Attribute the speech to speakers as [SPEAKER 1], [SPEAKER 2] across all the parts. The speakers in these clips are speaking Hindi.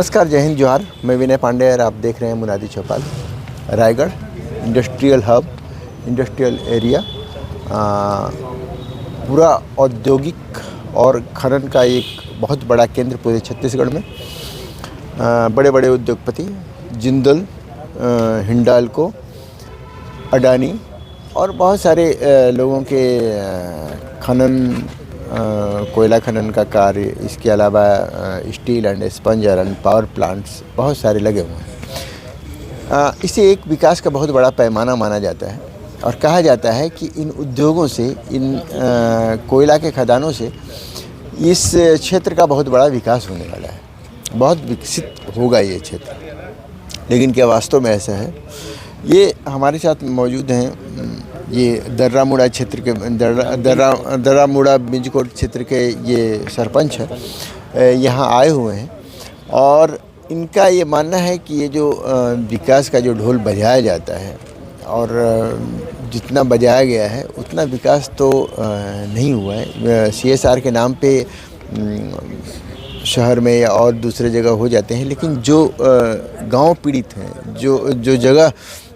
[SPEAKER 1] नमस्कार, जय हिंद, जोहार। मैं विनय पांडे और आप देख रहे हैं मुनादी चौपाल, Raigarh industrial hub, industrial area. पूरा औद्योगिक और खनन का एक बहुत बड़ा केंद्र पूरे छत्तीसगढ़ में। बड़े बड़े उद्योगपति जिंदल, हिंडाल्को, अडानी और बहुत सारे लोगों के खनन, कोयला खनन का कार्य, इसके अलावा steel and sponge and power plants बहुत सारे लगे हुए हैं। इसे एक विकास का बहुत बड़ा पैमाना माना जाता है और कहा जाता है कि इन उद्योगों से, इन कोयला के खदानों से इस क्षेत्र का बहुत बड़ा विकास होने वाला है, बहुत विकसित होगा ये क्षेत्र। लेकिन क्या वास्तव में ऐसा है? ये हमारे साथ मौजूद हैं, ये दर्रामुड़ा क्षेत्र के दर्रामुड़ा बिंजकोट क्षेत्र के ये सरपंच हैं, यहाँ आए हुए हैं और इनका ये मानना है कि ये जो विकास का जो ढोल बजाया जाता है और जितना बजाया गया है उतना विकास तो नहीं हुआ है। CSR के नाम पे शहर में या और दूसरे जगह हो जाते हैं, लेकिन जो गांव पीड़ित हैं, जो जगह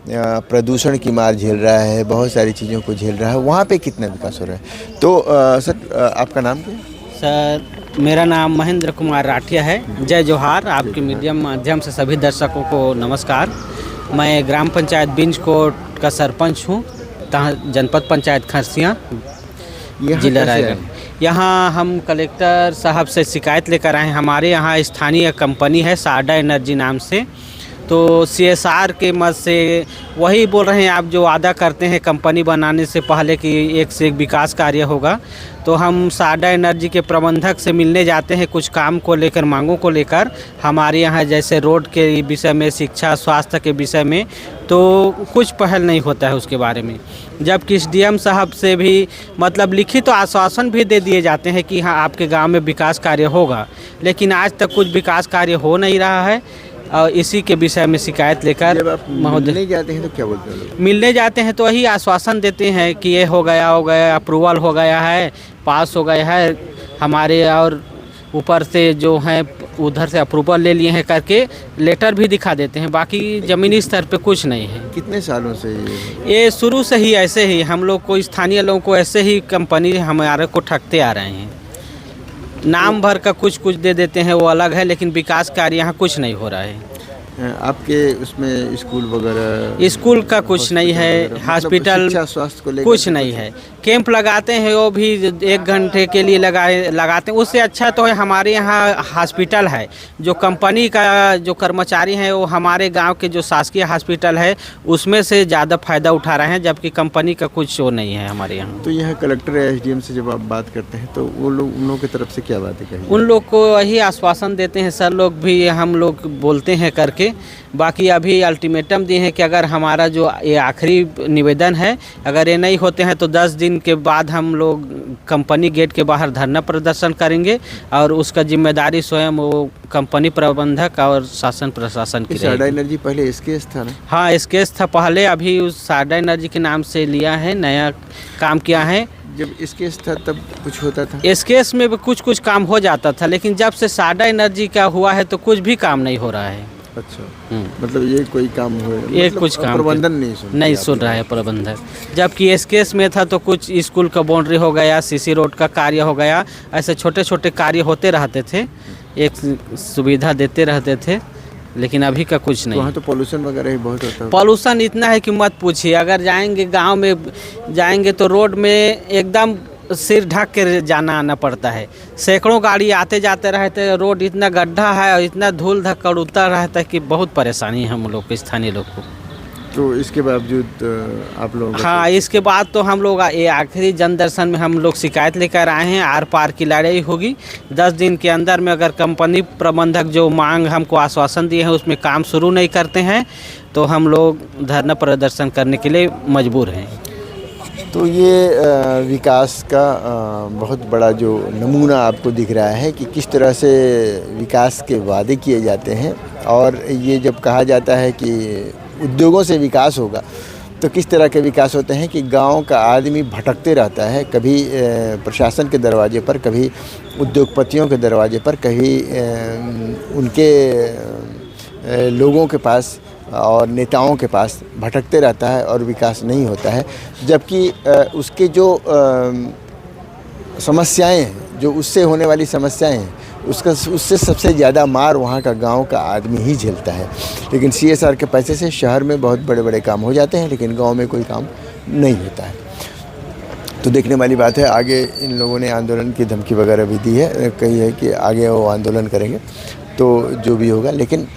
[SPEAKER 1] प्रदूषण की मार झेल रहा है, बहुत सारी चीज़ों को झेल रहा है, वहाँ पे कितना विकास हो रहा है। तो सर, आपका नाम क्या है?
[SPEAKER 2] सर, मेरा नाम महेंद्र कुमार राठिया है। जय जोहार। आपके मीडियम माध्यम से सभी दर्शकों को नमस्कार। मैं ग्राम पंचायत बिंजकोट का सरपंच हूँ, जनपद पंचायत खरसिया, जिला रायगढ़। यहाँ हम कलेक्टर साहब से शिकायत लेकर आए हैं। हमारे यहाँ स्थानीय कंपनी है साडा एनर्जी नाम से, तो CSR के मत से वही बोल रहे हैं आप जो वादा करते हैं कंपनी बनाने से पहले कि एक से एक विकास कार्य होगा। तो हम साडा एनर्जी के प्रबंधक से मिलने जाते हैं कुछ काम को लेकर, मांगों को लेकर। हमारे यहाँ जैसे रोड के विषय में, शिक्षा, स्वास्थ्य के विषय में तो कुछ पहल नहीं होता है उसके बारे में। जबकि DM साहब से भी मतलब लिखित तो आश्वासन भी दे दिए जाते हैं कि हाँ आपके गाँव में विकास कार्य होगा, लेकिन आज तक कुछ विकास कार्य हो नहीं रहा है। और इसी के विषय में शिकायत लेकर
[SPEAKER 1] महोदय मिलने जाते हैं तो क्या बोलते हैं?
[SPEAKER 2] मिलने जाते हैं तो वही आश्वासन देते हैं कि ये हो गया, अप्रूवल हो गया है, पास हो गया है हमारे, और ऊपर से जो है उधर से अप्रूवल ले लिए हैं करके लेटर भी दिखा देते हैं। बाकी ज़मीनी स्तर पे कुछ नहीं है।
[SPEAKER 1] कितने सालों से
[SPEAKER 2] ये शुरू से ही ऐसे ही हम लोग को, स्थानीय लोगों को ऐसे ही कंपनी हमारे को ठगते आ रहे हैं। नाम भर का कुछ दे देते हैं, वो अलग है, लेकिन विकास कार्य यहाँ कुछ नहीं हो रहा है।
[SPEAKER 1] आपके उसमें स्कूल वगैरह?
[SPEAKER 2] स्कूल का कुछ नहीं है, हॉस्पिटल,
[SPEAKER 1] स्वास्थ्य को लेकर
[SPEAKER 2] कुछ नहीं है। कैंप लगाते हैं, वो भी 1 घंटे के लिए लगाते हैं। उससे अच्छा तो है हमारे यहाँ हॉस्पिटल है। जो कंपनी का जो कर्मचारी हैं वो हमारे गांव के जो शासकीय हॉस्पिटल है उसमें से ज़्यादा फ़ायदा उठा रहे हैं, जबकि कंपनी का कुछ वो नहीं है हमारे यहाँ।
[SPEAKER 1] तो यहाँ कलेक्टर या SDM से जब आप बात करते हैं तो वो लोग, उन लोगों की तरफ से क्या बातें कही?
[SPEAKER 2] उन लोग को वही आश्वासन देते हैं, सर लोग भी, हम लोग बोलते हैं करके। बाकी अभी अल्टीमेटम दिए हैं कि अगर हमारा जो ये आखिरी निवेदन है, अगर ये नहीं होते हैं तो 10 दिन के बाद हम लोग कंपनी गेट के बाहर धरना प्रदर्शन करेंगे और उसका जिम्मेदारी स्वयं वो कंपनी प्रबंधक और शासन प्रशासन की।
[SPEAKER 1] साडा एनर्जी पहले SKS था ना?
[SPEAKER 2] हाँ, SKS था पहले, अभी उस साडा एनर्जी के नाम से लिया है, नया काम किया है।
[SPEAKER 1] जब SKS था तब कुछ होता था?
[SPEAKER 2] SKS में भी कुछ काम हो जाता था, लेकिन जब से साडा एनर्जी का हुआ है तो कुछ भी काम नहीं हो रहा है।
[SPEAKER 1] अच्छा, मतलब ये कोई काम हुआ?
[SPEAKER 2] ये मतलब कुछ काम
[SPEAKER 1] प्रबंधन नहीं सुन
[SPEAKER 2] रहा है प्रबंधक। जबकि SKS में था तो कुछ स्कूल का बाउंड्री हो गया, CC रोड का कार्य हो गया, ऐसे छोटे छोटे कार्य होते रहते थे, एक सुविधा देते रहते थे, लेकिन अभी का कुछ नहीं।
[SPEAKER 1] वहाँ तो पॉल्यूशन वगैरह ही बहुत होता है।
[SPEAKER 2] पॉल्यूशन इतना है कि मत पूछिए। अगर जाएंगे गांव में जाएंगे तो रोड में एकदम सिर ढक के जाना आना पड़ता है। सैकड़ों गाड़ी आते जाते रहते हैं, रोड इतना गड्ढा है और इतना धूल धक्कड़ उड़ता रहता है कि बहुत परेशानी है हम लोग को, स्थानीय लोग को।
[SPEAKER 1] तो इसके बावजूद आप लोग?
[SPEAKER 2] हाँ, इसके बाद तो हम लोग ये आखिरी जन दर्शन में हम लोग शिकायत लेकर आए हैं। आर पार की लड़ाई होगी। 10 दिन के अंदर में अगर कंपनी प्रबंधक जो मांग हमको आश्वासन दिए हैं उसमें काम शुरू नहीं करते हैं तो हम लोग धरना प्रदर्शन करने के लिए मजबूर हैं।
[SPEAKER 1] तो ये विकास का बहुत बड़ा जो नमूना आपको दिख रहा है कि किस तरह से विकास के वादे किए जाते हैं, और ये जब कहा जाता है कि उद्योगों से विकास होगा तो किस तरह के विकास होते हैं कि गांव का आदमी भटकते रहता है, कभी प्रशासन के दरवाजे पर, कभी उद्योगपतियों के दरवाजे पर, कभी उनके लोगों के पास और नेताओं के पास भटकते रहता है और विकास नहीं होता है। जबकि उसके जो समस्याएं हैं, जो उससे होने वाली समस्याएं हैं, उससे सबसे ज़्यादा मार वहाँ का गांव का आदमी ही झेलता है। लेकिन CSR के पैसे से शहर में बहुत बड़े बड़े काम हो जाते हैं, लेकिन गांव में कोई काम नहीं होता है। तो देखने वाली बात है। आगे इन लोगों ने आंदोलन की धमकी वगैरह भी दी है, कही है कि आगे वो आंदोलन करेंगे, तो जो भी होगा। लेकिन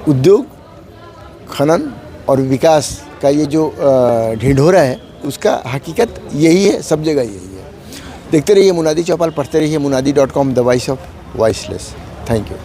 [SPEAKER 1] उद्योग, खनन और विकास का ये जो ढिंढोरा है, उसका हकीकत यही है, सब जगह यही है। देखते रहिए मुनादी चौपाल, पढ़ते रहिए munadi.com, the voice of voiceless. Thank you.